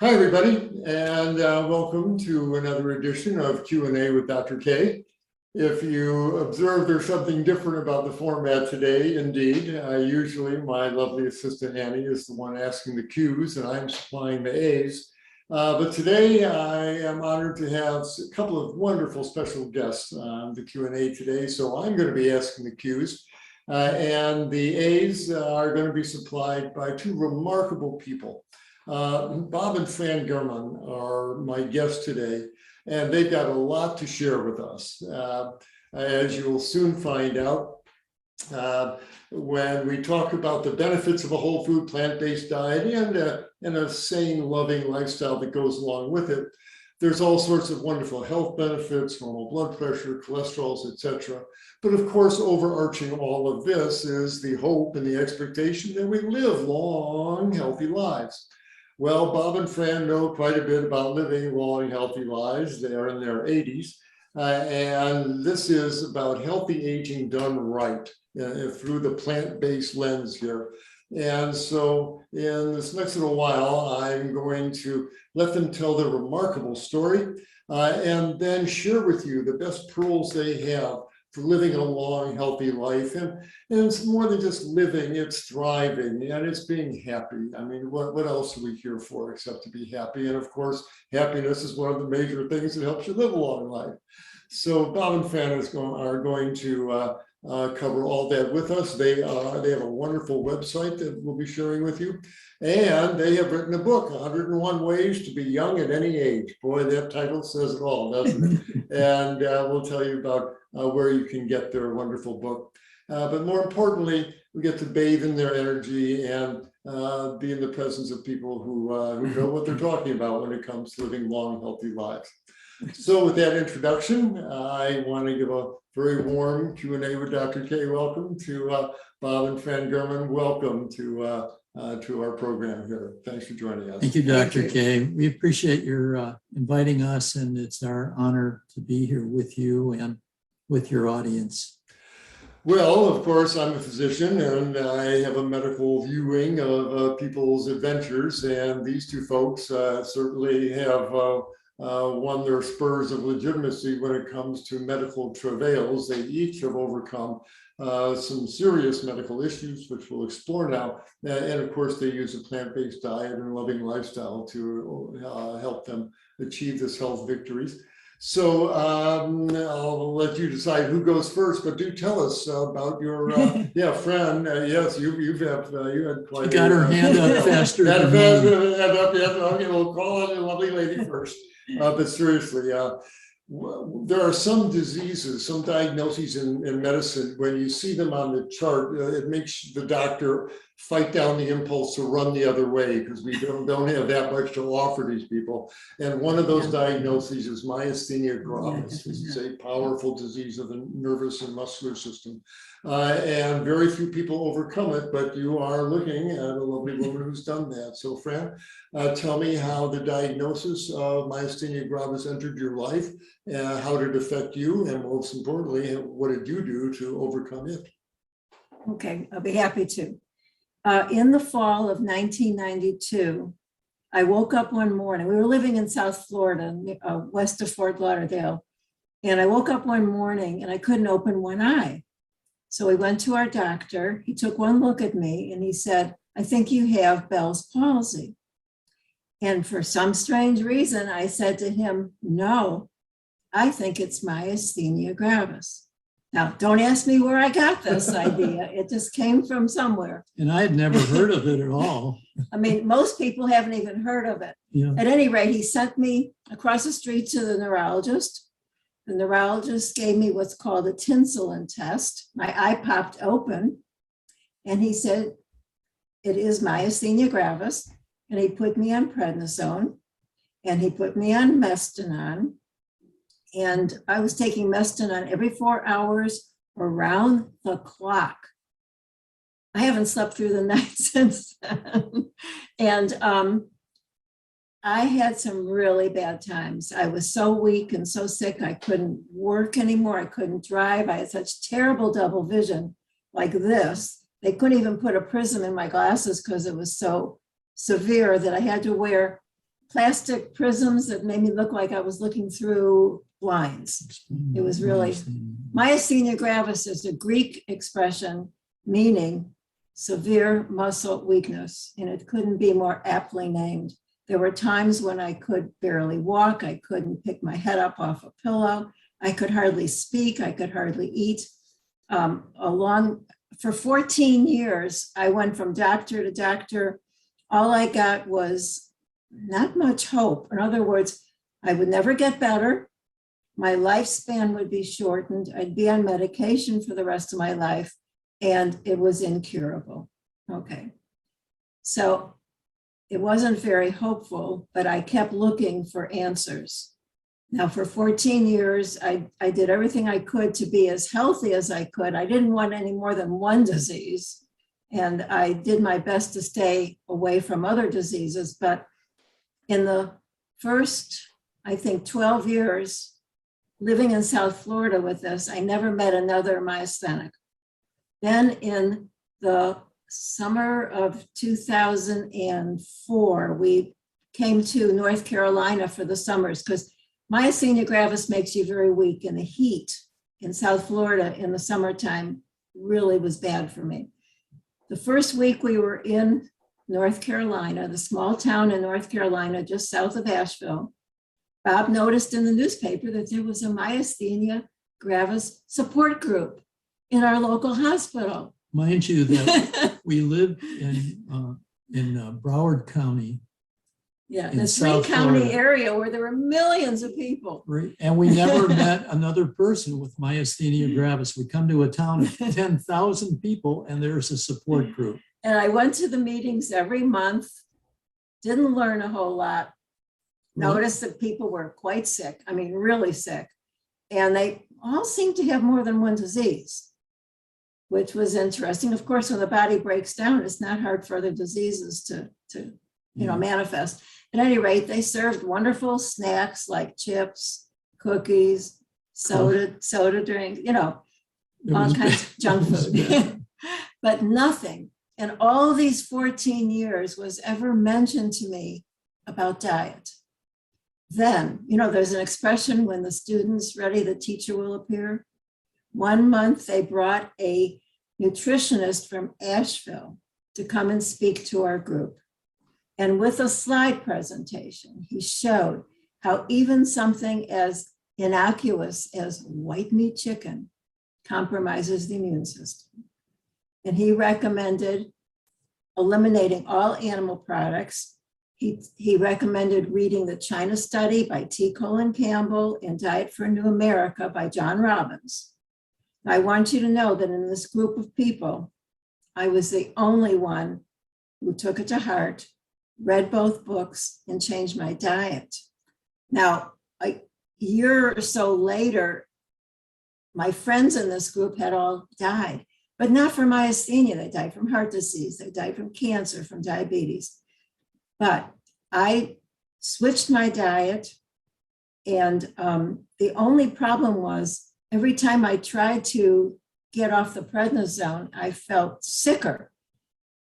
Hi, everybody, and welcome to another edition of Q&A with Dr. K. If you observe there's something different about the format today, indeed. Usually my lovely assistant Annie is the one asking the Q's and I'm supplying the A's. But today I am honored to have a couple of wonderful special guests on the Q&A today. So I'm going to be asking the Q's and the A's are going to be supplied by two remarkable people. Bob and Fran German are my guests today, and they've got a lot to share with us. As you will soon find out, when we talk about the benefits of a whole food plant-based diet and a sane, loving lifestyle that goes along with it, there's all sorts of wonderful health benefits, normal blood pressure, cholesterols, etc. But of course, overarching all of this is the hope and the expectation that we live long, healthy lives. Well, Bob and Fran know quite a bit about living long, healthy lives. They are in their 80s. And this is about healthy aging done right through the plant-based lens here. And so in this next little while, I'm going to let them tell their remarkable story and then share with you the best pearls they have for living a long, healthy life. And it's more than just living, it's thriving and it's being happy. I mean, what else are we here for except to be happy? And of course, happiness is one of the major things that helps you live a long life. So Bob and Fran are going to cover all that with us. They have a wonderful website that we'll be sharing with you. And they have written a book, 101 Ways to Be Young at Any Age. Boy, that title says it all, doesn't it? And we'll tell you about where you can get their wonderful book. But more importantly, we get to bathe in their energy and be in the presence of people who know what they're talking about when it comes to living long, healthy lives. So with that introduction, I want to give a very warm Q&A with Dr. K. Welcome to Bob and Fran German. Welcome to our program here. Thanks for joining us. Thank you, Dr. K. We appreciate your inviting us, and it's our honor to be here with you and with your audience. Well, of course, I'm a physician and I have a medical viewing of people's adventures, and these two folks certainly have won their spurs of legitimacy when it comes to medical travails. They each have overcome some serious medical issues, which we'll explore now. And of course, they use a plant-based diet and loving lifestyle to help them achieve this health victories. So I'll let you decide who goes first, but do tell us about your, Fran. Yes, you had quite. She got her hand up faster. Hand up, yes. Okay, we'll call on the lovely lady first. But seriously, there are some diseases, some diagnoses in medicine, when you see them on the chart, it makes the doctor fight down the impulse to run the other way because we don't have that much to offer these people. And one of those diagnoses is myasthenia gravis. This is a powerful disease of the nervous and muscular system. And very few people overcome it, but you are looking at a lovely woman who's done that. So Fran, tell me how the diagnosis of myasthenia gravis entered your life, how did it affect you, and most importantly, what did you do to overcome it? Okay, I'll be happy to. In the fall of 1992, I woke up one morning. We were living in South Florida, west of Fort Lauderdale. And I woke up one morning and I couldn't open one eye. So we went to our doctor. He took one look at me and he said, "I think you have Bell's palsy." And for some strange reason, I said to him, "No, I think it's myasthenia gravis." Now, don't ask me where I got this idea. It just came from somewhere. And I had never heard of it at all. I mean, most people haven't even heard of it. Yeah. At any rate, he sent me across the street to the neurologist. The neurologist gave me what's called a tinselin test. My eye popped open and he said, "It is myasthenia gravis." And he put me on prednisone and he put me on Mestinon. And I was taking Mestinon every 4 hours around the clock. I haven't slept through the night since then. And I had some really bad times. I was so weak and so sick, I couldn't work anymore. I couldn't drive. I had such terrible double vision like this. They couldn't even put a prism in my glasses because it was so severe that I had to wear plastic prisms that made me look like I was looking through blinds. It was really, myasthenia gravis is a Greek expression meaning severe muscle weakness, and it couldn't be more aptly named. There were times when I could barely walk. I couldn't pick my head up off a pillow. I could hardly speak. I could hardly eat. For 14 years, I went from doctor to doctor. All I got was not much hope. In other words, I would never get better. My lifespan would be shortened. I'd be on medication for the rest of my life, and it was incurable. Okay. So it wasn't very hopeful, but I kept looking for answers. Now, for 14 years, I did everything I could to be as healthy as I could. I didn't want any more than one disease, and I did my best to stay away from other diseases. But in the first, I think, 12 years living in South Florida with this, I never met another myasthenic. Then in the summer of 2004, we came to North Carolina for the summers because myasthenia gravis makes you very weak, and the heat in South Florida in the summertime really was bad for me. The first week we were in North Carolina, the small town in North Carolina, just south of Asheville, Bob noticed in the newspaper that there was a myasthenia gravis support group in our local hospital. Mind you that we lived in Broward County. Yeah, in this South three-county Florida. area where there were millions of people. Right. And we never met another person with myasthenia gravis. We come to a town of 10,000 people and there's a support group. And I went to the meetings every month, didn't learn a whole lot. Noticed that people were quite sick, I mean, really sick. And they all seemed to have more than one disease, which was interesting. Of course, when the body breaks down, it's not hard for other diseases to manifest. At any rate, they served wonderful snacks like chips, cookies, soda drink, all kinds of junk food. But nothing in all these 14 years was ever mentioned to me about diet. Then, there's an expression, when the student's ready, the teacher will appear. 1 month, they brought a nutritionist from Asheville to come and speak to our group. And with a slide presentation, he showed how even something as innocuous as white meat chicken compromises the immune system. And he recommended eliminating all animal products. He recommended reading the China Study by T. Colin Campbell and Diet for a New America by John Robbins. I want you to know that in this group of people, I was the only one who took it to heart, read both books, and changed my diet. Now, a year or so later, my friends in this group had all died, but not from myasthenia. They died from heart disease. They died from cancer, from diabetes. But I switched my diet, and the only problem was every time I tried to get off the prednisone, I felt sicker.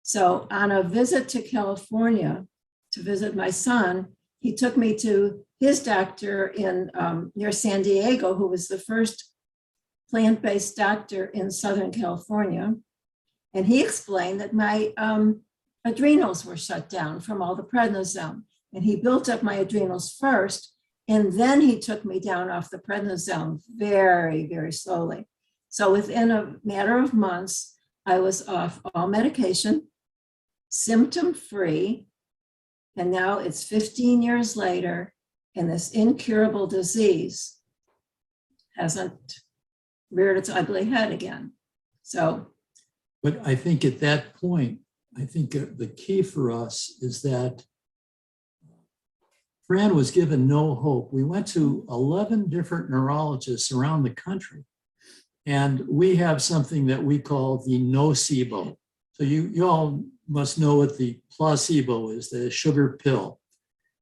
So on a visit to California to visit my son, he took me to his doctor in near San Diego, who was the first plant-based doctor in Southern California. And he explained that my adrenals were shut down from all the prednisone. And he built up my adrenals first, and then he took me down off the prednisone very, very slowly. So within a matter of months, I was off all medication, symptom-free, and now it's 15 years later, and this incurable disease hasn't reared its ugly head again. So, but I think at that point, I think the key for us is that Fran was given no hope. We went to 11 different neurologists around the country, and we have something that we call the nocebo. So you all must know what the placebo is, the sugar pill.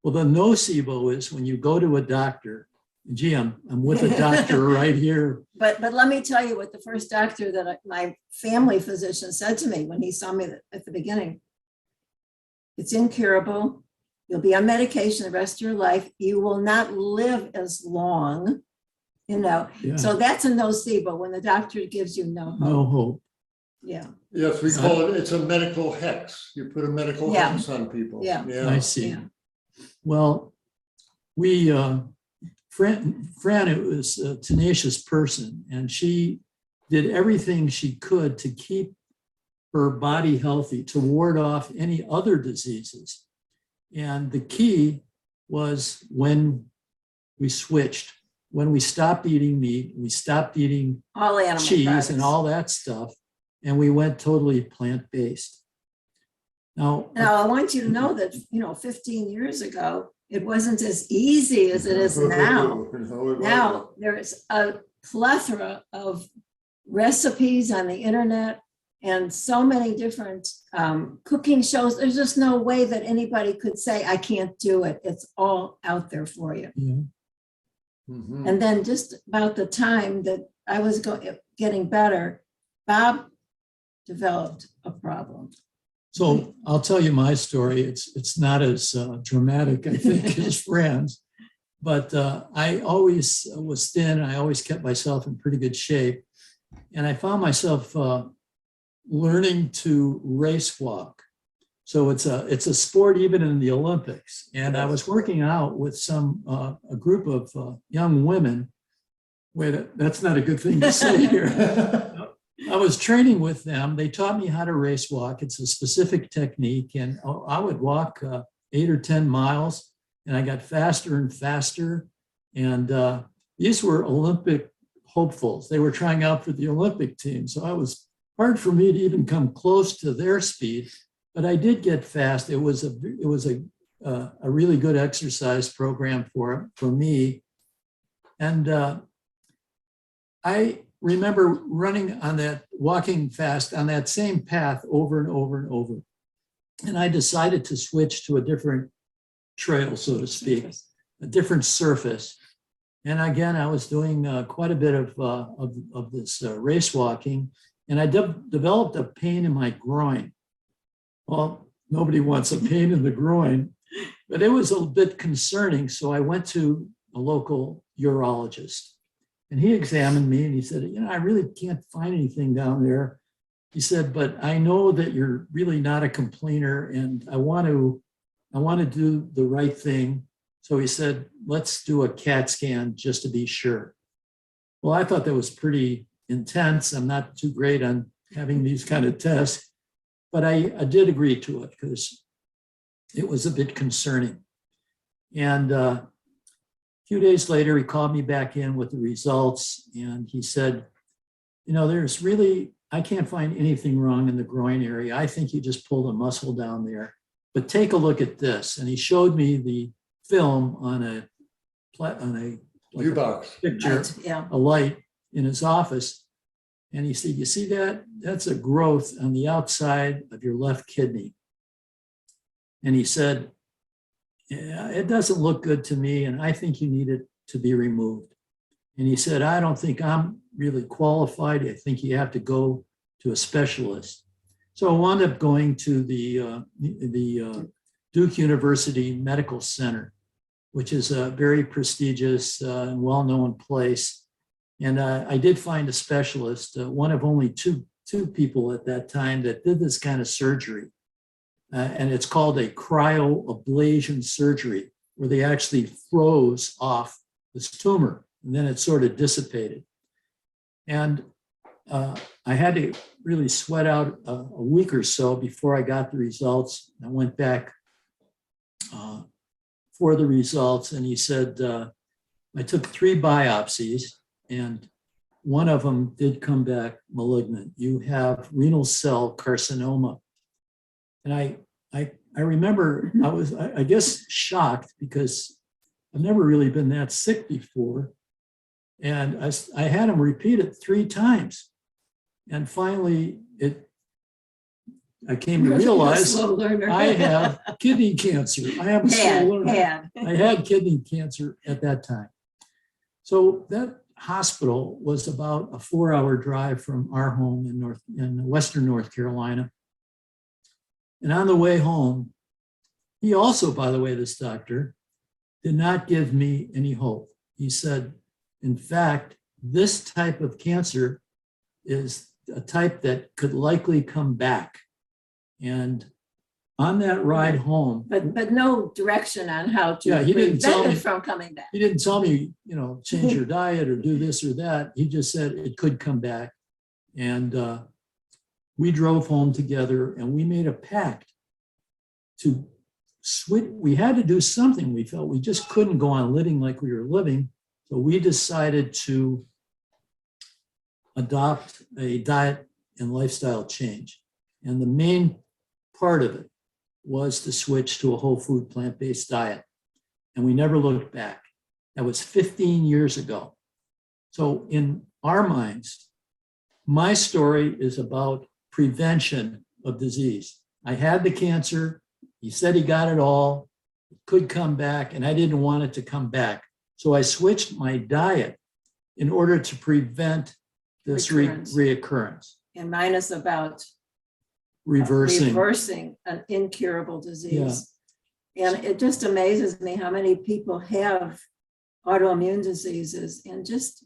Well, the nocebo is when you go to a doctor. Gee, I'm with a doctor right here. But let me tell you what the first doctor that my family physician said to me when he saw me at the beginning. It's incurable. You'll be on medication the rest of your life. You will not live as long, you know. Yeah. So that's a nocebo when the doctor gives you no hope. No hope. Yeah. Yes, we call it, it's a medical hex. You put a medical Yeah. hex on people. Yeah. I see. Yeah. Well, we, Fran, it was a tenacious person, and she did everything she could to keep her body healthy, to ward off any other diseases. And the key was when we switched, when we stopped eating meat, we stopped eating All animal cheese products. and all that stuff, and we went totally plant-based. Now, Now, I want you to know that, 15 years ago, it wasn't as easy as it is now. Now, there's a plethora of recipes on the internet and so many different cooking shows. There's just no way that anybody could say, I can't do it. It's all out there for you. yeah. Mhm. And then just about the time that I was getting better, Bob developed a problem. So I'll tell you my story. It's not as dramatic, I think, as Fran's, but I always was thin. I always kept myself in pretty good shape. And I found myself learning to race walk. So it's a sport even in the Olympics. And I was working out with a group of young women. Wait, that's not a good thing to say here. I was training with them. They taught me how to race walk. It's a specific technique. And I would walk 8 or 10 miles, and I got faster and faster. And these were Olympic hopefuls. They were trying out for the Olympic team. So it was hard for me to even come close to their speed, but I did get fast. It was a really good exercise program for me. And I remember walking fast on that same path over and over and over. And I decided to switch to a different trail, so to speak, a different surface. And again, I was doing quite a bit of this race walking, and I developed a pain in my groin. Well, nobody wants a pain in the groin, but it was a bit concerning. So I went to a local urologist. And he examined me and he said, I really can't find anything down there. He said, but I know that you're really not a complainer, and I want to do the right thing. So he said, let's do a CAT scan just to be sure. Well, I thought that was pretty intense. I'm not too great on having these kind of tests, but I did agree to it because it was a bit concerning. And a few days later, he called me back in with the results, and he said, I can't find anything wrong in the groin area. I think you just pulled a muscle down there, but take a look at this. And he showed me the film on a U-box picture, a light in his office. And he said, you see that? That's a growth on the outside of your left kidney. And he said, yeah, it doesn't look good to me, and I think you need it to be removed. And he said, I don't think I'm really qualified. I think you have to go to a specialist. So I wound up going to the Duke University Medical Center, which is a very prestigious and well-known place. And I did find a specialist, one of only two people at that time that did this kind of surgery. And it's called a cryoablation surgery, where they actually froze off this tumor, and then it sort of dissipated. And I had to really sweat out a week or so before I got the results. I went back for the results, and he said, I took 3 biopsies, and one of them did come back malignant. You have renal cell carcinoma. And I remember I was, I guess, shocked because I've never really been that sick before. And I had him repeat it 3 times. And finally, I came to realize I have kidney cancer. I am a slow learner. I had kidney cancer at that time. So that hospital was about a 4-hour drive from our home in Western North Carolina. And on the way home, He also, by the way, this doctor, did not give me any hope. He said, in fact, this type of cancer is a type that could likely come back. And on that ride home, But no direction on how to Yeah, he didn't tell prevent me- it from coming back. he didn't tell me, change your diet or do this or that. He just said it could come back. And we drove home together and we made a pact to switch. We had to do something. We felt we just couldn't go on living like we were living. So we decided to adopt a diet and lifestyle change. And the main part of it was to switch to a whole food plant-based diet. And we never looked back. That was 15 years ago. So in our minds, my story is about prevention of disease. I had the cancer. He said he got it all. It could come back, and I didn't want it to come back. So I switched my diet in order to prevent this Recurrence. reoccurrence, And mine is about reversing. an incurable disease. And it just amazes me how many people have autoimmune diseases and just,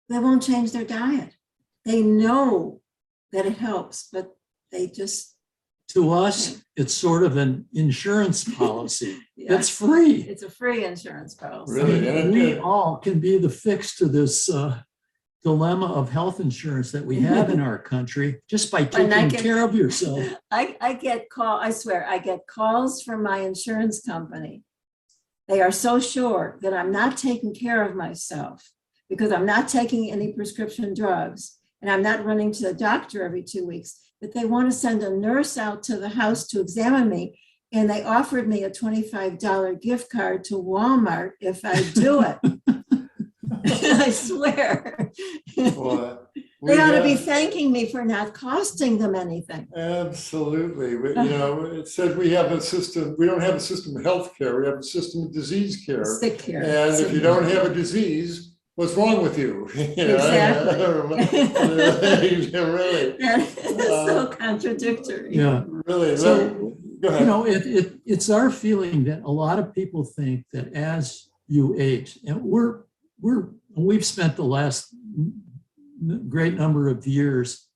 they won't change their diet. They know that it helps, but they just, To us, it's sort of an insurance policy. yeah, It's free. it's a free insurance policy. Really? And We all can be the fix to this dilemma of health insurance that we have in our country just by And I taking get- care of yourself. I get I swear, I get calls from my insurance company. They are so sure that I'm not taking care of myself because I'm not taking any prescription drugs and I'm not running to the doctor every 2 weeks, that they want to send a nurse out to the house to examine me. And they offered me a $25 gift card to Walmart if I do it. I swear. Well, They ought to be yeah, thanking me for not costing them anything. absolutely. It said we have a system, we don't have a system of healthcare, we have a system of disease care. Sick care. And if you don't have a disease, what's wrong with you? Exactly. Really, It's so contradictory. Yeah. really. So, Go ahead. it's our feeling that a lot of people think that as you age, and we've spent the last great number of years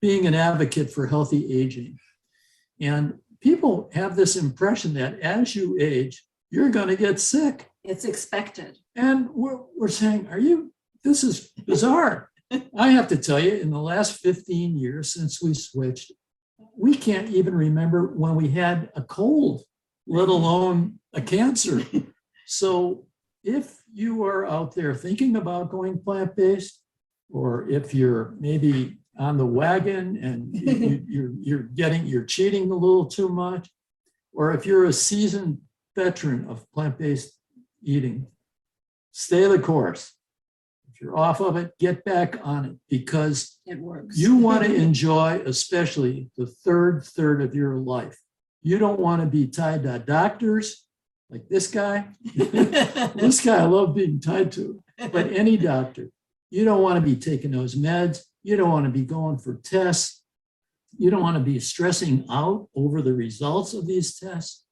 being an advocate for healthy aging. And people have this impression that as you age, you're going to get sick. It's expected. And we're saying, this is bizarre. I have to tell you, in the last 15 years since we switched, we can't even remember when we had a cold, let alone a cancer. So if you are out there thinking about going plant-based, or if you're maybe on the wagon and you're cheating a little too much, or if you're a seasoned veteran of plant-based eating, stay the course. If you're off of it, get back on it, because It works. you want to enjoy, especially the third of your life. You don't want to be tied to doctors like this guy. This guy I love being tied to, but any doctor. You don't want to be taking those meds. You don't want to be going for tests. You don't want to be stressing out over the results of these tests.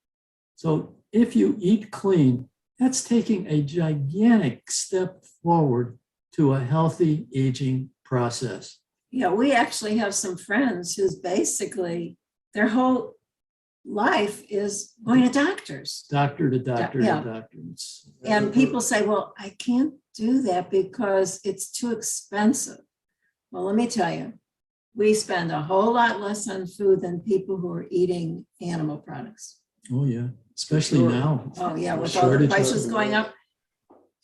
So if you eat clean, that's taking a gigantic step forward to a healthy aging process. Yeah, we actually have some friends who's basically their whole life is going to doctors. Doctor to doctor Yeah. to doctor. And people say, well, I can't do that because it's too expensive. Well, let me tell you, we spend a whole lot less on food than people who are eating animal products. Oh, yeah, especially Sure. now. Oh, yeah, with all the Shortage prices of- going up.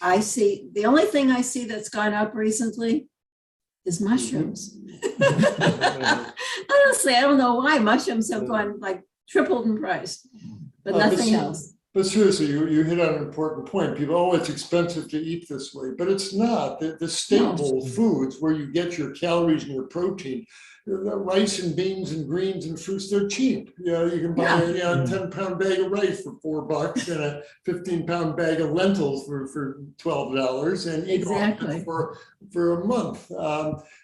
The only thing I see that's gone up recently is mushrooms. Honestly, I don't know why mushrooms have gone like tripled in price, but nothing else. But seriously, you hit on an important point. People, oh, it's expensive to eat this way, but it's not. The staple foods where you get your calories and your protein, the rice and beans and greens and fruits, they're cheap. You can buy a 10-pound bag of rice for $4 and a 15-pound bag of lentils for $12 and eat all of it for a month.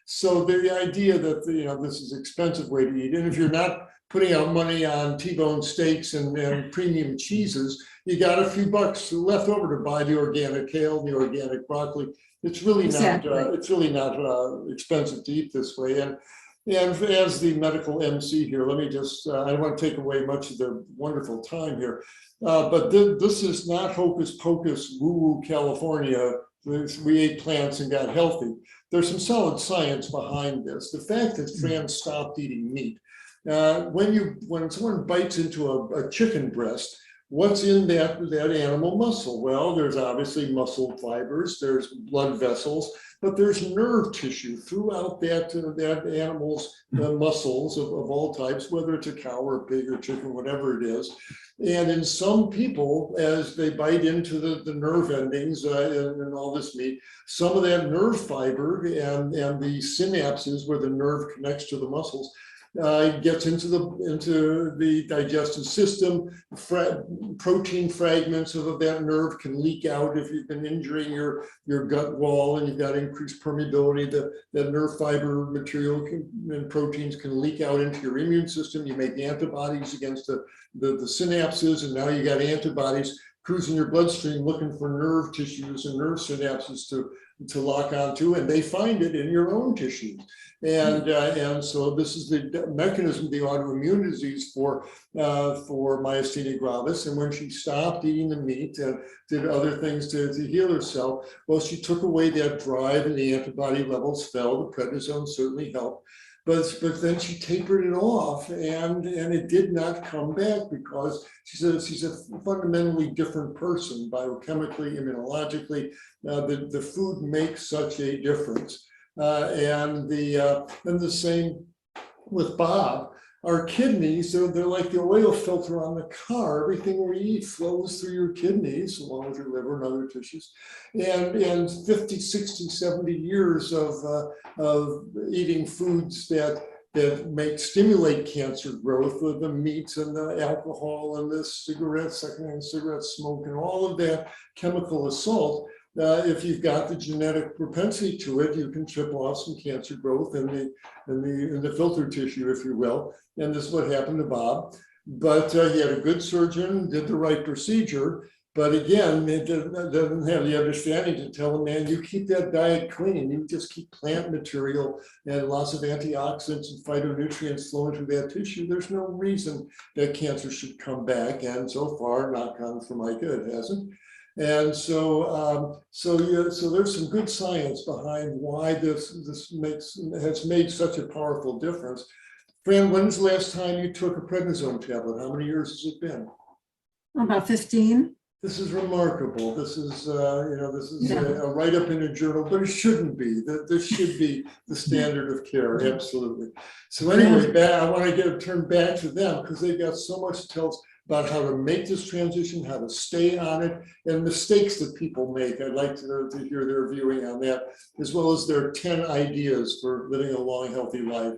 So the idea that this is an expensive way to eat, and if you're not putting out money on T-bone steaks and premium cheeses, you got a few bucks left over to buy the organic kale, the organic broccoli. It's really not expensive to eat this way. And as the medical MC here, let me just, I don't want to take away much of the wonderful time here, but this is not hocus pocus woo-woo California. We ate plants and got healthy. There's some solid science behind this. The fact that Fran stopped eating meat, when someone bites into a chicken breast, what's in that animal muscle? Well, there's obviously muscle fibers, there's blood vessels, but there's nerve tissue throughout that animal's muscles of all types, whether it's a cow or a pig or chicken, whatever it is. And in some people, as they bite into the nerve endings and all this meat, some of that nerve fiber and the synapses where the nerve connects to the muscles gets into the digestive system. Protein fragments of that nerve can leak out if you've been injuring your gut wall and you've got increased permeability. That nerve fiber material and proteins can leak out into your immune system. You make antibodies against the synapses, and now you got antibodies cruising your bloodstream looking for nerve tissues and nerve synapses to lock onto, and they find it in your own tissues. And so this is the mechanism of the autoimmune disease for myasthenia gravis. And when she stopped eating the meat and did other things to heal herself, well, she took away that drive and the antibody levels fell. The prednisone certainly helped. But then she tapered it off, and it did not come back because she's a fundamentally different person biochemically, immunologically. The food makes such a difference. And the same with Bob. Our kidneys, they're like the oil filter on the car. Everything we eat flows through your kidneys, along with your liver and other tissues. And 50, 60, 70 years of eating foods that stimulate cancer growth, with the meats and the alcohol and the cigarettes, secondhand cigarette smoke, and all of that chemical assault. If you've got the genetic propensity to it, you can trip off some cancer growth in the filter tissue, if you will. And this is what happened to Bob. But he had a good surgeon, did the right procedure. But again, it doesn't have the understanding to tell him, man, you keep that diet clean. You just keep plant material and lots of antioxidants and phytonutrients flowing through that tissue. There's no reason that cancer should come back. And so far, knock on 𝐿, it hasn't. And so there's some good science behind why this has made such a powerful difference. Fran, when's the last time you took a prednisone tablet? How many years has it been? About 15. This is remarkable. This is a write-up in a journal, but it shouldn't be. This should be the standard of care. Absolutely. So anyway, I want to turn back to them because they've got so much to tell us about how to make this transition, how to stay on it, and mistakes that people make. I'd like to hear their viewing on that, as well as their 10 ideas for living a long, healthy life.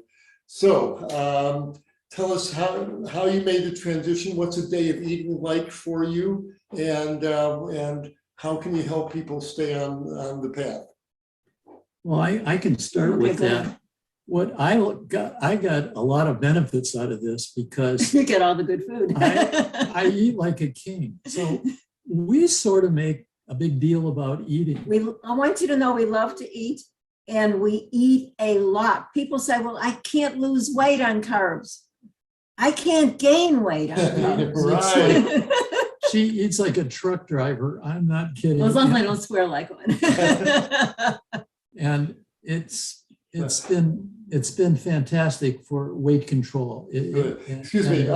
So tell us how you made the transition. What's a day of eating like for you? And how can you help people stay on the path? Well, I can start with that. What I got a lot of benefits out of this because you get all the good food. I eat like a king. So we sort of make a big deal about eating. I want you to know we love to eat, and we eat a lot. People say, well, I can't lose weight on carbs. I can't gain weight on carbs. Right. She eats like a truck driver. I'm not kidding. Well, as long as I don't swear like one. And it's been fantastic for weight control. Excuse me.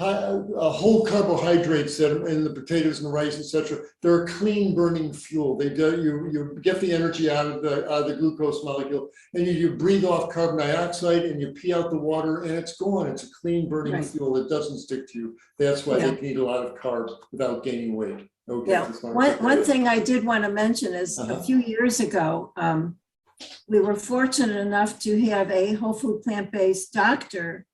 Whole carbohydrates that are in the potatoes and the rice, etc. They're a clean burning fuel. You get the energy out of the glucose molecule, and you breathe off carbon dioxide, and you pee out the water, and it's gone. It's a clean burning fuel that doesn't stick to you. That's why they can eat a lot of carbs without gaining weight. Okay. Yeah. One thing I did want to mention is a few years ago, we were fortunate enough to have a whole food plant-based doctor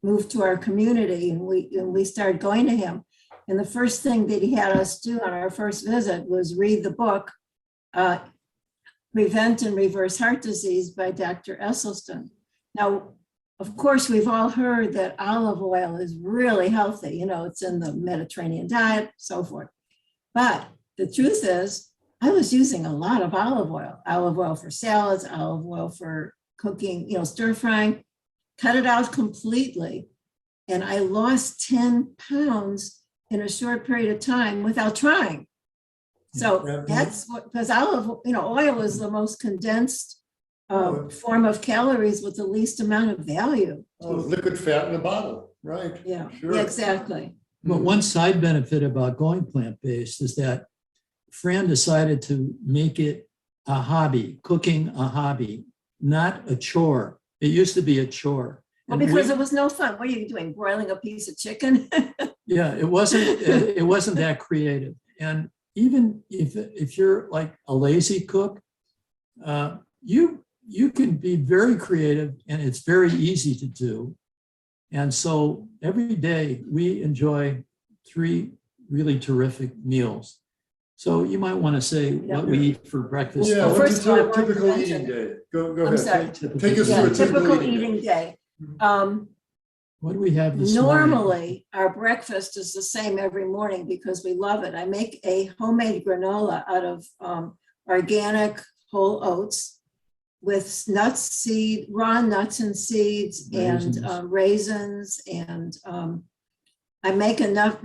move to our community, and we started going to him. And the first thing that he had us do on our first visit was read the book, Prevent and Reverse Heart Disease by Dr. Esselstyn. Now, of course, we've all heard that olive oil is really healthy. You know, it's in the Mediterranean diet, so forth. But the truth is, I was using a lot of olive oil for salads, olive oil for cooking, you know, stir frying, cut it out completely. And I lost 10 pounds in a short period of time without trying. So that's what, because oil is the most condensed form of calories with the least amount of value. Oh, liquid fat in a bottle, right? Yeah, Sure. yeah, exactly. But one side benefit about going plant-based is that Fran decided to make it a hobby, cooking a hobby, not a chore. It used to be a chore. Well, because it was no fun. What are you doing? Broiling a piece of chicken? Yeah, it wasn't that creative. And even if you're like a lazy cook, you can be very creative and it's very easy to do. And so every day we enjoy 3 really terrific meals. So you might want to say what we eat for breakfast. Yeah, Well, what's first of all, I a want to typical mention- eating day? Go I'm ahead. sorry. Take us Yeah, through a typical eating day. What do we have this morning? Normally, our breakfast is the same every morning because we love it. I make a homemade granola out of organic whole oats with raw nuts and seeds and raisins. And I make enough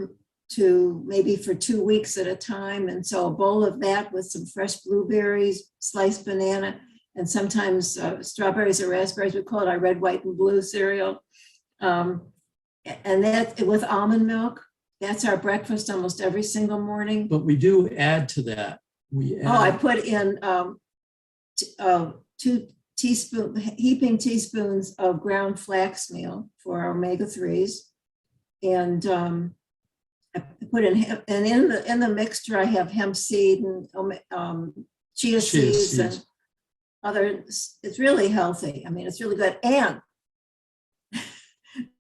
to maybe for 2 weeks at a time. And so a bowl of that with some fresh blueberries, sliced banana, and sometimes strawberries or raspberries. We call it our red, white, and blue cereal. And that with almond milk, that's our breakfast almost every single morning. But we do add to that. We add, I put in 2 heaping teaspoons of ground flax meal for omega-3s. And I put in, and in the mixture, I have hemp seed and chia seeds and others. It's really healthy. I mean, it's really good. And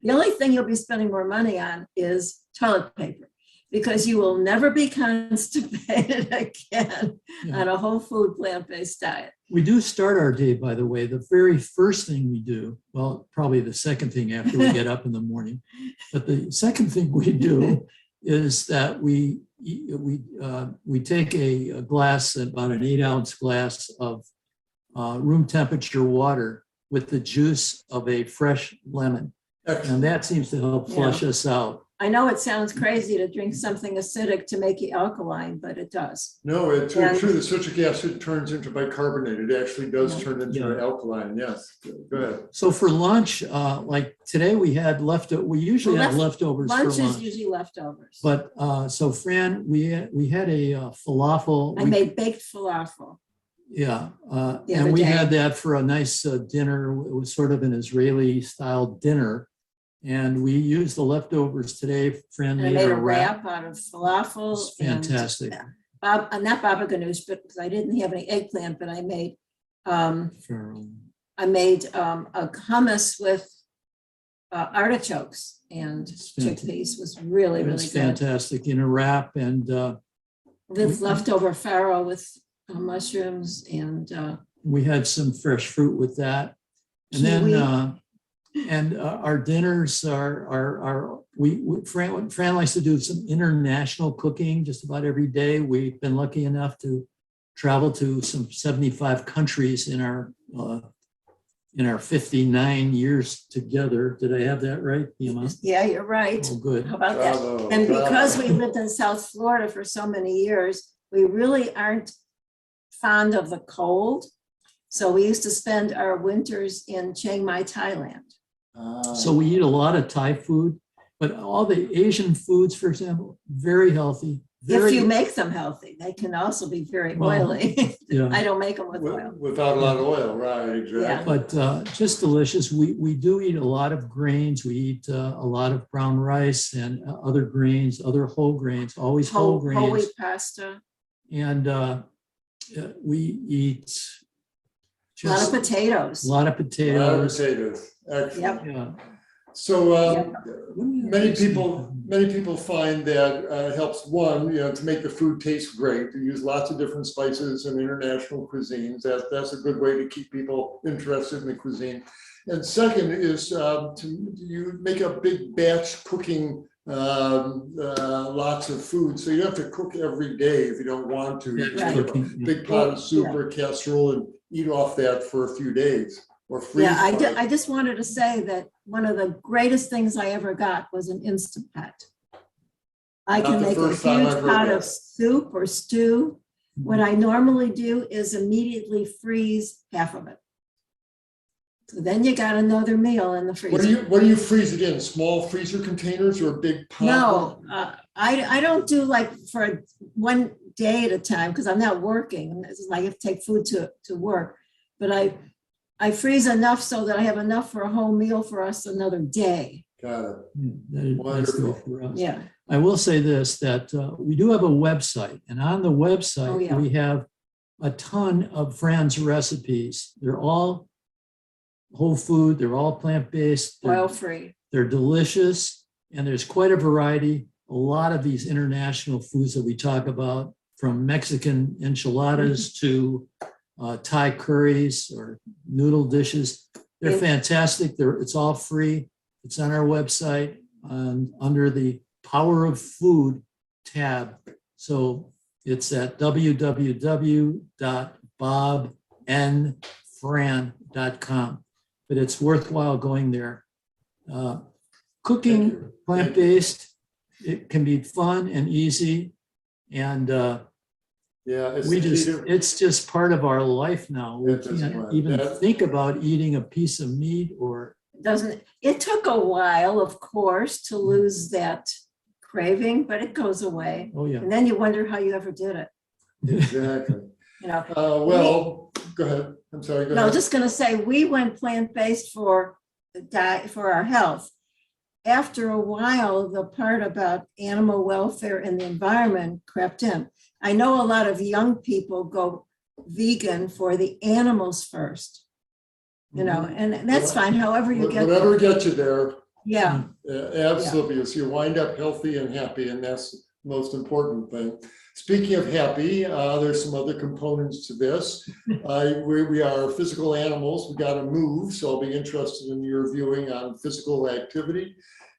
the only thing you'll be spending more money on is toilet paper, because you will never be constipated again on a whole food plant-based diet. we do start our day, by the way. The very first thing we do, well, probably the second thing after we get up in the morning, but the second thing we do is that we take a glass, about an 8-ounce glass of room temperature water with the juice of a fresh lemon. And that seems to help flush us out. I know it sounds crazy to drink something acidic to make you alkaline, but it does. No, it's true. The citric acid turns into bicarbonate. It actually does turn into an alkaline. Yes. Go ahead. So for lunch, like today we had we usually have leftovers for lunch. Lunch is usually leftovers. But so Fran, we had a falafel. I made baked falafel. Yeah, and we had that for a nice dinner. It was sort of an Israeli style dinner. And we used the leftovers today. Fran made a wrap out of falafel. It's fantastic. And, not baba ganoush, but because I didn't have any eggplant, but I made a hummus with artichokes and chickpeas. Was really good. Fantastic in a wrap, and with leftover farro with mushrooms, and we had some fresh fruit with that, and kiwi. Then. And our dinners are Fran likes to do some international cooking just about every day. We've been lucky enough to travel to some 75 countries in our 59 years together. Did I have that right, Emma? Yeah, you're right. Oh, good. How about that? And because we lived in South Florida for so many years, we really aren't fond of the cold. So we used to spend our winters in Chiang Mai, Thailand. So we eat a lot of Thai food, but all the Asian foods, for example, very healthy. If you make them healthy, they can also be very oily. Yeah. I don't make them with oil. Without a lot of oil, right, exactly. Yeah. But just delicious. We do eat a lot of grains. We eat a lot of brown rice and other grains, other whole grains, always whole grains. Whole wheat pasta. And we eat a lot of potatoes. A lot of potatoes. Excellent. Yep. Yeah. So many people find that it helps to make the food taste great. To use lots of different spices and international cuisines. That's a good way to keep people interested in the cuisine. And second is you make a big batch cooking lots of food. So you have to cook every day if you don't want to. You Right. make a big pot of soup or casserole and eat off that for a few days or freeze. Yeah, I just wanted to say that one of the greatest things I ever got was an Instant Pot. I Not can the make a first time huge I've heard pot that. of soup or stew. What I normally do is immediately freeze half of it. So then you got another meal in the freezer. What do you freeze it in? Small freezer containers or a big pot? No, I don't do like for one day at a time because I'm not working. And this is like I have to take food to work. But I freeze enough so that I have enough for a whole meal for us another day. Got it. That's Wonderful. good for us. Yeah. I will say this, that we do have a website, and on the website, Oh, yeah. we have a ton of Fran's recipes. They're all whole food, they're all plant-based, Oil-free. they're delicious, and there's quite a variety. A lot of these international foods that we talk about, from Mexican enchiladas to Thai curries or noodle dishes, they're Yeah. fantastic. It's all free. It's on our website under the Power of Food tab. So it's at www.bobnfran.com. But it's worthwhile going there. Cooking plant-based, it can be fun and easy. And it's just part of our life now. We can't even think about eating a piece of meat or. It took a while, of course, to lose that craving, but it goes away. Oh, yeah. And then you wonder how you ever did it. Exactly. You know. Go ahead. I'm sorry. Go ahead. No, just going to say we went plant-based for our health. After a while, the part about animal welfare and the environment crept in. I know a lot of young people go vegan for the animals first. You know, and that's fine. However you get there. Whatever gets you there. Yeah. Absolutely. So you wind up healthy and happy, and that's the most important thing. Speaking of happy, there's some other components to this. We are physical animals. We got to move. So I'll be interested in your viewing on physical activity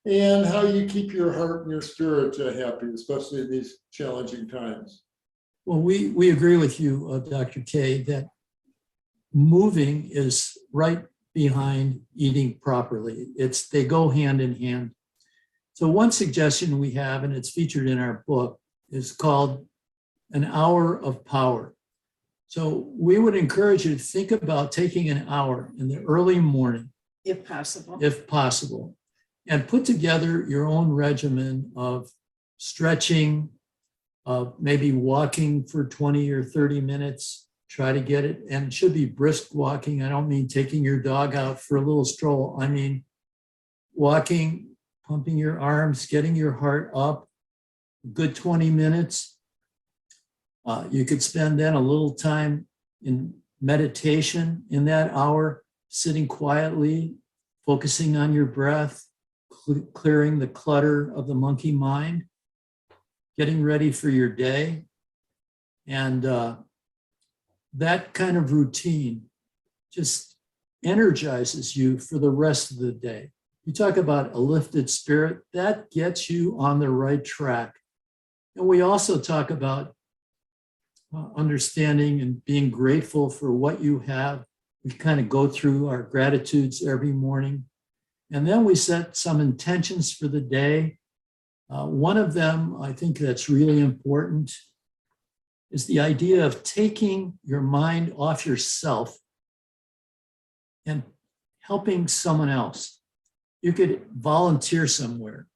and how you keep your heart and your spirit happy, especially in these challenging times. Well, we agree with you, Dr. K, that moving is right behind eating properly. They go hand in hand. So one suggestion we have, and it's featured in our book, is called an hour of power. So we would encourage you to think about taking an hour in the early morning, if possible, and put together your own regimen of stretching, of maybe walking for 20 or 30 minutes. Try to get it, and it should be brisk walking. I don't mean taking your dog out for a little stroll. I mean walking, pumping your arms, getting your heart up, a good 20 minutes. You could spend then a little time in meditation in that hour, sitting quietly, focusing on your breath, clearing the clutter of the monkey mind, getting ready for your day. And that kind of routine just energizes you for the rest of the day. You talk about a lifted spirit, that gets you on the right track. And we also talk about understanding and being grateful for what you have. We kind of go through our gratitudes every morning. And then we set some intentions for the day. One of them, I think that's really important, is the idea of taking your mind off yourself and helping someone else. You could volunteer somewhere.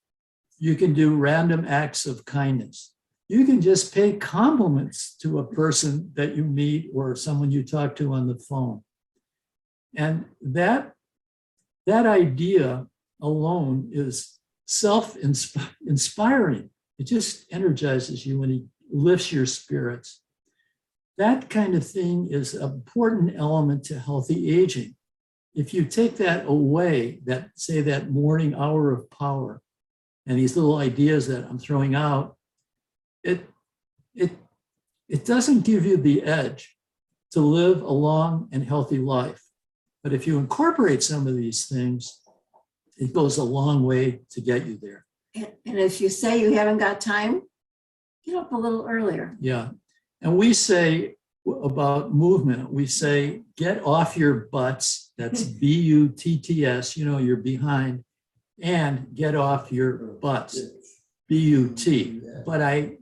You can do random acts of kindness. You can just pay compliments to a person that you meet or someone you talk to on the phone. And that idea alone is self-inspiring. It just energizes you and it lifts your spirits. That kind of thing is an important element to healthy aging. If you take that away, that morning hour of power, and these little ideas that I'm throwing out, it doesn't give you the edge to live a long and healthy life. But if you incorporate some of these things, it goes a long way to get you there. And if you say you haven't got time, get up a little earlier. Yeah. And we say about movement, we say, get off your butts. That's B-U-T-T-S, you're behind, and get off your butts, B-U-T. But I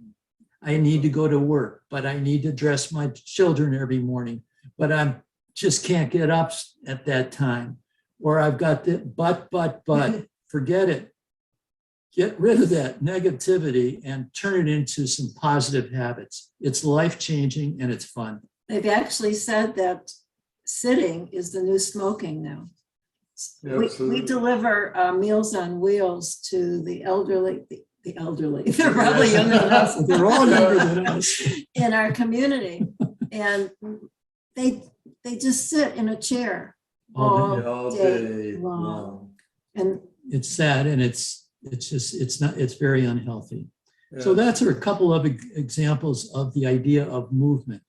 need to go to work, but I need to dress my children every morning, but I just can't get up at that time. Or I've got the but, forget it. Get rid of that negativity and turn it into some positive habits. It's life-changing and it's fun. They've actually said that sitting is the new smoking now. We deliver Meals on Wheels to the elderly, the elderly, they're probably younger than us. They're all younger than us. In our community. And they just sit in a chair all day long. And it's sad, and it's very unhealthy. Yeah. So that's a couple of examples of the idea of movement.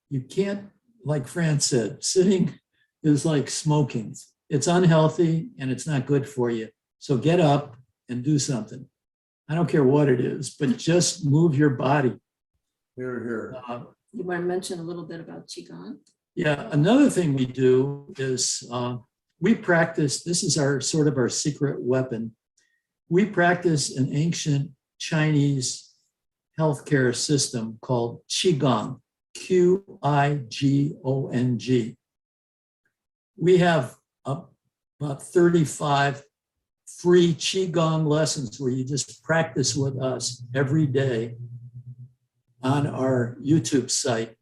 You can't, like Fran said, sitting is like smoking. It's unhealthy and it's not good for you. So get up and do something. I don't care what it is, but just move your body. Here. You want to mention a little bit about Qigong? Yeah, another thing we do is we practice, this is our sort of our secret weapon. We practice an ancient Chinese healthcare system called Qigong, Q-I-G-O-N-G. We have about 35 free Qigong lessons where you just practice with us every day on our YouTube site.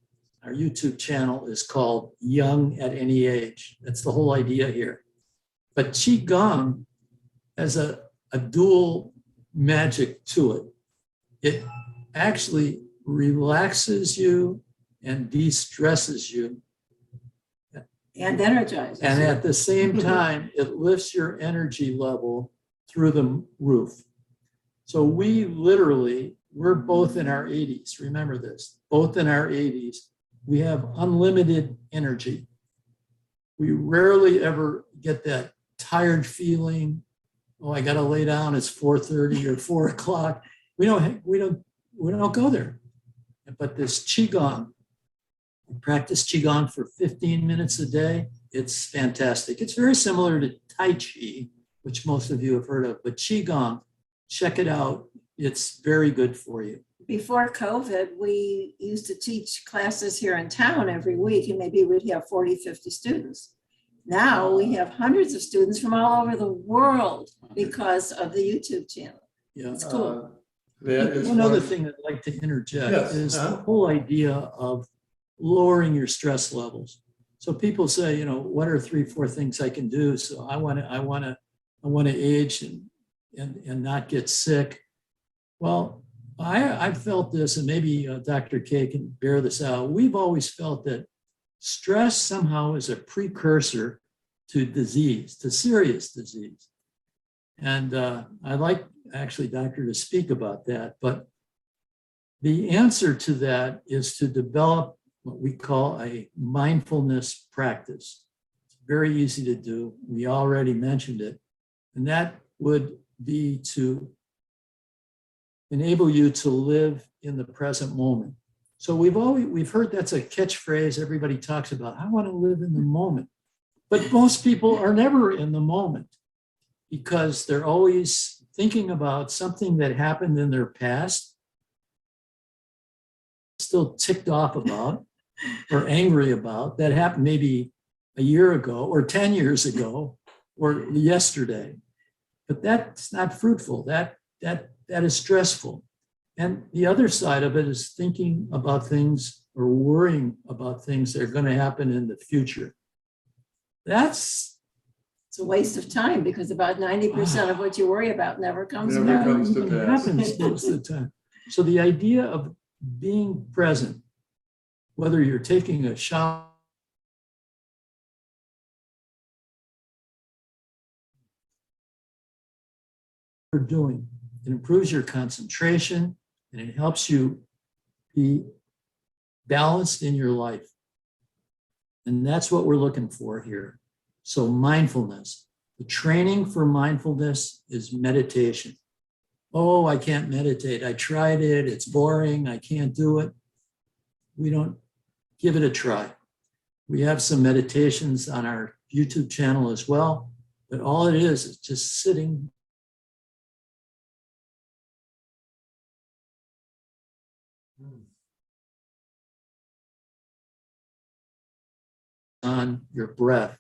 Our YouTube channel is called Young at Any Age. That's the whole idea here. But Qigong has a dual magic to it. It actually relaxes you and de-stresses you. And energizes. And at the same time, it lifts your energy level through the roof. So we're both in our 80s. Remember this, both in our 80s. We have unlimited energy. We rarely ever get that tired feeling. Oh, I got to lay down. It's 4:30 or 4 o'clock. We don't go there. But this Qigong, we practice Qigong for 15 minutes a day. It's fantastic. It's very similar to Tai Chi, which most of you have heard of, but Qigong, check it out. It's very good for you. Before COVID, we used to teach classes here in town every week, and maybe we'd have 40, 50 students. Now we have hundreds of students from all over the world because of the YouTube channel. Yeah, it's cool. One other thing I'd like to interject is the whole idea of lowering your stress levels. So people say, what are 3-4 things I can do? So I want to age and not get sick. Well, I've felt this, and maybe Dr. K can bear this out. We've always felt that stress somehow is a precursor to disease, to serious disease. And I'd like actually, Doctor, to speak about that. But the answer to that is to develop what we call a mindfulness practice. It's very easy to do. We already mentioned it. And that would be to enable you to live in the present moment. So we've heard that's a catchphrase everybody talks about. I want to live in the moment. But most people are never in the moment because they're always thinking about something that happened in their past, still ticked off about or angry about, that happened maybe a year ago or 10 years ago or yesterday. But that's not fruitful. That is stressful. And the other side of it is thinking about things or worrying about things that are going to happen in the future. It's a waste of time because about 90% of what you worry about never comes to pass. Happens most of the time. So the idea of being present, whether you're taking a shower, doing, it improves your concentration and it helps you be balanced in your life. And that's what we're looking for here. So mindfulness, the training for mindfulness is meditation. Oh, I can't meditate. I tried it. It's boring. I can't do it. We don't give it a try. We have some meditations on our YouTube channel as well, but all it is just sitting on your breath,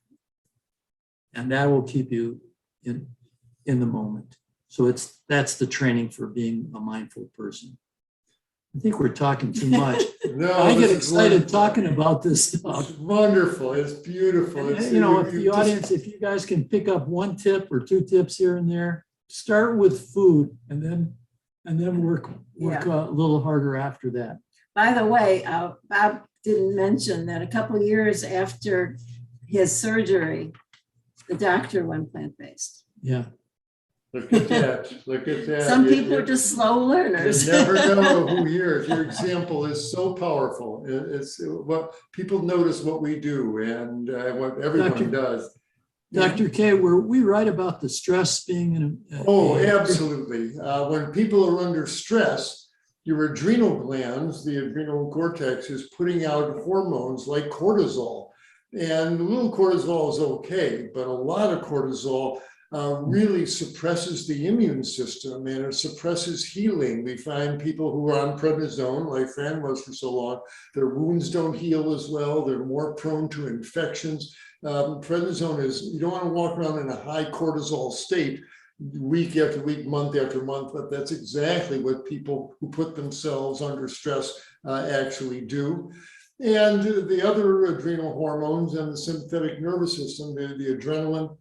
and that will keep you in the moment. So that's the training for being a mindful person. I think we're talking too much. No, I get this is excited wonderful. talking about this stuff. It's wonderful. It's beautiful. It's, You know, if you the just- audience, if you guys can pick up one tip or two tips here and there, start with food and then work a little harder after that. By the way, Bob didn't mention that a couple of years after his surgery, the doctor went plant-based. Yeah. Look at that. Look at that. Some You- people are just slow learners. You never know who hears. Your example is so powerful. It's what people notice what we do and what everyone Dr. does. Dr. K, we write about the stress being in Oh, absolutely. When people are under stress, your adrenal glands, the adrenal cortex, is putting out hormones like cortisol. And a little cortisol is okay, but a lot of cortisol really suppresses the immune system and it suppresses healing. We find people who are on prednisone, like Fran was for so long, their wounds don't heal as well. They're more prone to infections. Prednisone is, you don't want to walk around in a high cortisol state week after week, month after month, but that's exactly what people who put themselves under stress actually do. And the other adrenal hormones and the sympathetic nervous system, the adrenaline,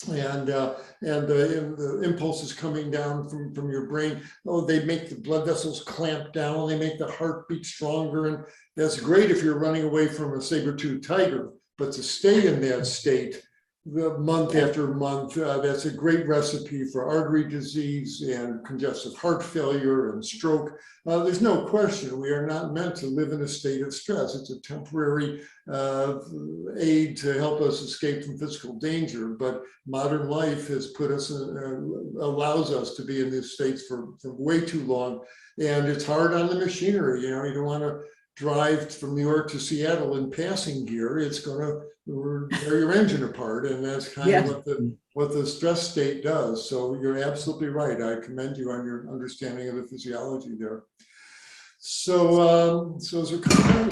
and the impulses coming down from your brain, oh, they make the blood vessels clamp down, they make the heart beat stronger, and that's great if you're running away from a saber-toothed tiger, but to stay in that state the month after month, that's a great recipe for artery disease and congestive heart failure and stroke. There's no question we are not meant to live in a state of stress. It's a temporary aid to help us escape from physical danger, but modern life has put us allows us to be in these states for way too long, and it's hard on the machinery. You know, you don't want to drive from New York to Seattle in passing gear. It's going to tear your engine apart, and that's kind of what the stress state does. So you're absolutely right. I commend you on your understanding of the physiology there. So as we're coming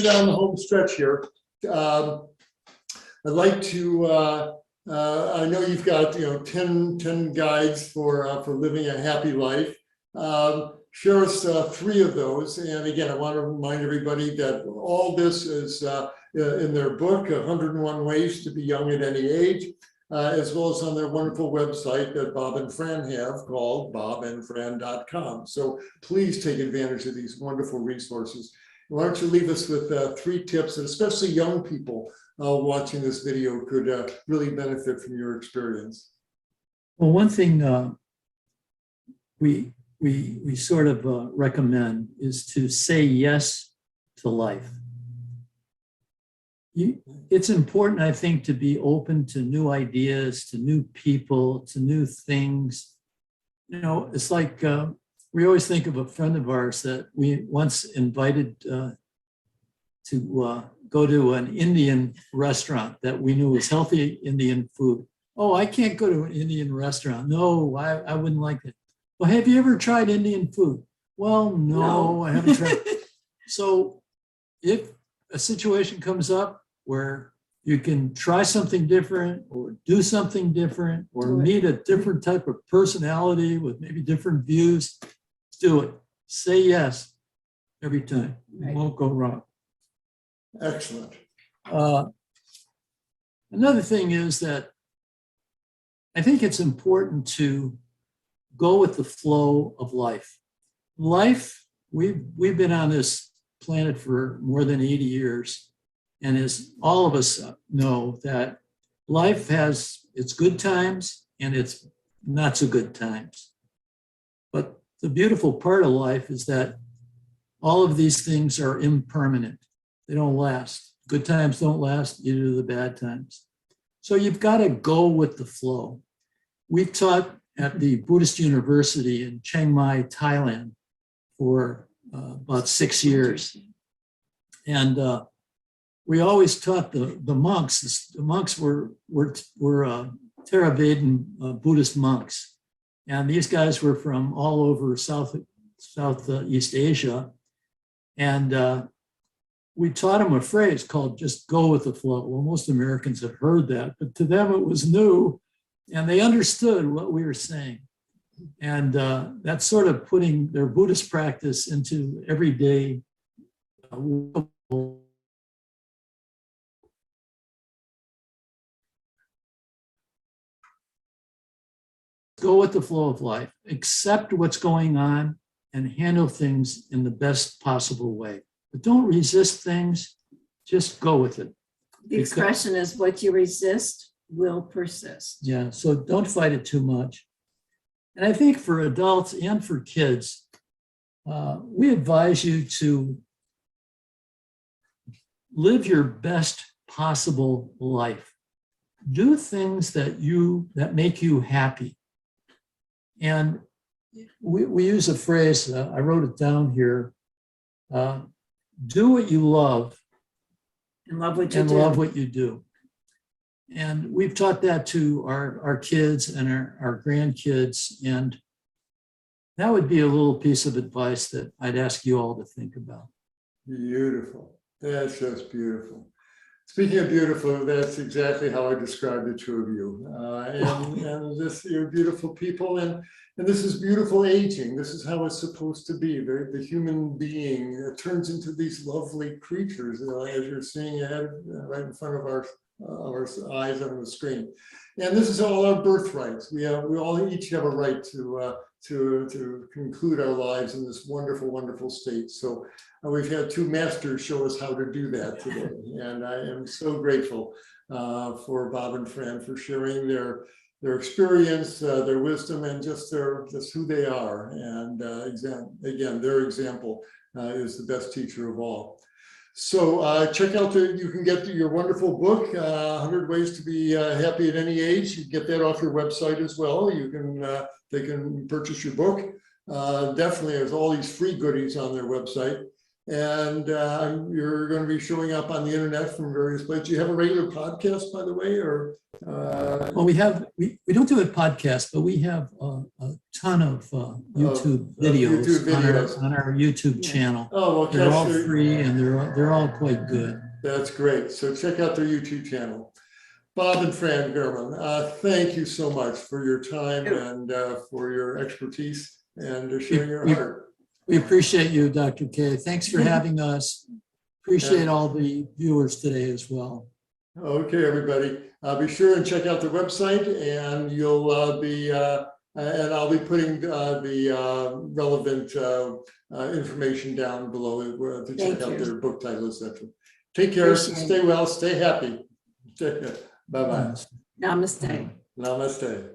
down the home stretch here, I'd like to. I know you've got 10 guides for living a happy life. Share us 3 of those. And again, I want to remind everybody that all this is in their book, 101 Ways to Be Young at Any Age, as well as on their wonderful website that Bob and Fran have called bobandfran.com. So please take advantage of these wonderful resources. Why don't you leave us with 3 tips that especially young people watching this video could really benefit from your experience. Well, one thing we sort of recommend is to say yes to life. It's important, I think, to be open to new ideas, to new people, to new things. You know, it's like we always think of a friend of ours that we once invited to go to an Indian restaurant that we knew was healthy Indian food. Oh, I can't go to an Indian restaurant. No, I wouldn't like it. Well, have you ever tried Indian food? Well, no. I haven't tried. So if a situation comes up where you can try something different or do something different or meet a different type of personality with maybe different views, do it. Say yes every time. It won't go wrong. Excellent. Another thing is that I think it's important to go with the flow of life. Life, we've been on this planet for more than 80 years. And as all of us know, that life has its good times and its not so good times. But the beautiful part of life is that all of these things are impermanent. They don't last. Good times don't last, neither do the bad times. So you've got to go with the flow. We've taught at the Buddhist University in Chiang Mai, Thailand for about 6 years. And we always taught the monks. The monks were Theravada Buddhist monks. And these guys were from all over Southeast Asia. And we taught them a phrase called just go with the flow. Well, most Americans have heard that, but to them it was new and they understood what we were saying. And that's sort of putting their Buddhist practice into everyday go with the flow of life, accept what's going on and handle things in the best possible way. But don't resist things, just go with it. The expression is what you resist will persist. Yeah, so don't fight it too much. And I think for adults and for kids, we advise you to live your best possible life. Do things that make you happy. And we use a phrase, I wrote it down here, do what you love And love what you do. And we've taught that to our kids and our grandkids. And that would be a little piece of advice that I'd ask you all to think about. Beautiful. That's just beautiful. Speaking of beautiful, that's exactly how I describe the two of you. And this, you're beautiful people, and this is beautiful aging. This is how it's supposed to be. The human being turns into these lovely creatures, as you're seeing ahead, right in front of our eyes on the screen. And this is all our birthrights. We all each have a right to conclude our lives in this wonderful, wonderful state. So we've had two masters show us how to do that today. And I am so grateful for Bob and Fran for sharing their experience, their wisdom, and just who they are. And again, their example is the best teacher of all. So check out you can get your wonderful book, 100 Ways to Be Happy at Any Age. You can get that off your website as well. They can purchase your book. Definitely, there's all these free goodies on their website. And you're going to be showing up on the internet from various places. Do you have a regular podcast, by the way, or? Well, we don't do a podcast, but we have a ton of YouTube videos on our YouTube channel. Oh, well, they're all free and they're all quite good. That's great. So check out their YouTube channel. Bob and Fran German, thank you so much for your time and for your expertise and sharing your heart. We appreciate you, Dr. K. Thanks for having us. Appreciate all the viewers today as well. Okay, everybody. Be sure and check out the website, and you'll and I'll be putting the relevant information down below to check out their book title, etc. Take care. Stay well. Stay happy. Bye-bye. Namaste. Namaste.